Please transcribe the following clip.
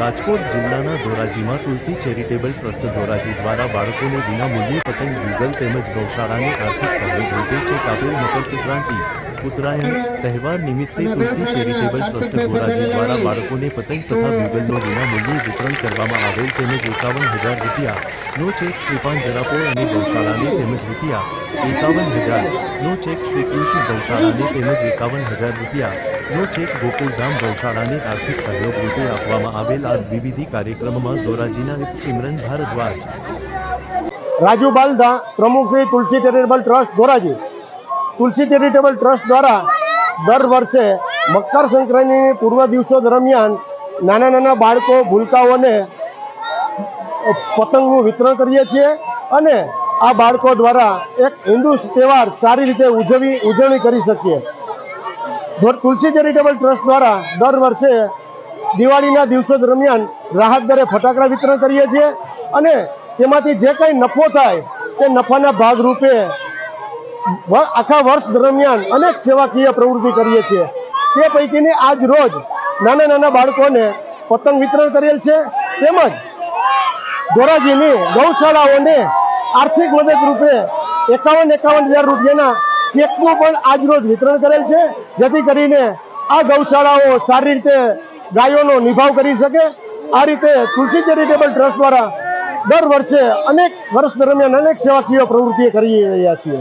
રાજકોટ જિલ્લાના ધોરાજીમાં તુલસી charitable trust Dhoraji દ્વારા બાળકોને વિનામૂલ્યે પતંગ ગૂગલ તેમજ ગૌશાળાને આર્થિક સહયોગ રૂપે ચેક આપેલ. મકર સંક્રાંતિ ઉત્તરાયણ તહેવાર નિમિત્તે તુલસી ચેરિટેબલ ટ્રસ્ટ ધોરાજી દ્વારા બાળકોને પતંગ તથા ગૂગલનું વિનામૂલ્યે વિતરણ કરવામાં આવેલ તેમજ 51,000 રૂપિયાનો ચેક શ્રીપાન જરાપોર અને ગૌશાળાને તેમજ ₹51,000નો ચેક શ્રીકૃષ્ણ ગૌશાળાને તેમજ 51,000 રૂપિયાનો ચેક ગોકુળધામ ગૌશાળાને આર્થિક સહયોગ રૂપે આપવામાં આવેલ. આ વિવિધ કાર્યક્રમમાં ધોરાજીના સિમરન ભારદ્વાજ, રાજુ બાલદા, પ્રમુખ શ્રી તુલસી ચેરિટેબલ ટ્રસ્ટ ધોરાજી. તુલસી ચેરિટેબલ ટ્રસ્ટ દ્વારા દર વર્ષે મકર સંક્રાંતિની પૂર્વ દિવસો દરમિયાન નાના નાના બાળકો ભૂલકાઓને પતંગનું વિતરણ કરીએ છીએ અને આ બાળકો દ્વારા એક હિન્દુ તહેવાર સારી રીતે ઉજવણી કરી શકીએ. તુલસી ચેરિટેબલ ટ્રસ્ટ દ્વારા દર વર્ષે દિવાળીના દિવસો દરમિયાન રાહત દરે ફટાકડા વિતરણ કરીએ છીએ અને તેમાંથી જે કંઈ નફો થાય તે નફાના ભાગરૂપે આખા વર્ષ દરમિયાન અનેક સેવાકીય પ્રવૃત્તિ કરીએ છીએ. તે પૈકીની આજ રોજ નાના નાના બાળકોને પતંગ વિતરણ કરેલ છે તેમજ ધોરાજીની ગૌશાળાઓને આર્થિક મદદ રૂપે 51,000 રૂપિયાના ચેકનું પણ આજ રોજ વિતરણ કરેલ છે, જેથી કરીને આ ગૌશાળાઓ સારી રીતે ગાયોનો નિભાવ કરી શકે. આ રીતે તુલસી ચેરિટેબલ ટ્રસ્ટ દ્વારા દર વર્ષે વર્ષ દરમિયાન અનેક સેવાકીય પ્રવૃત્તિઓ કરી રહ્યા છીએ.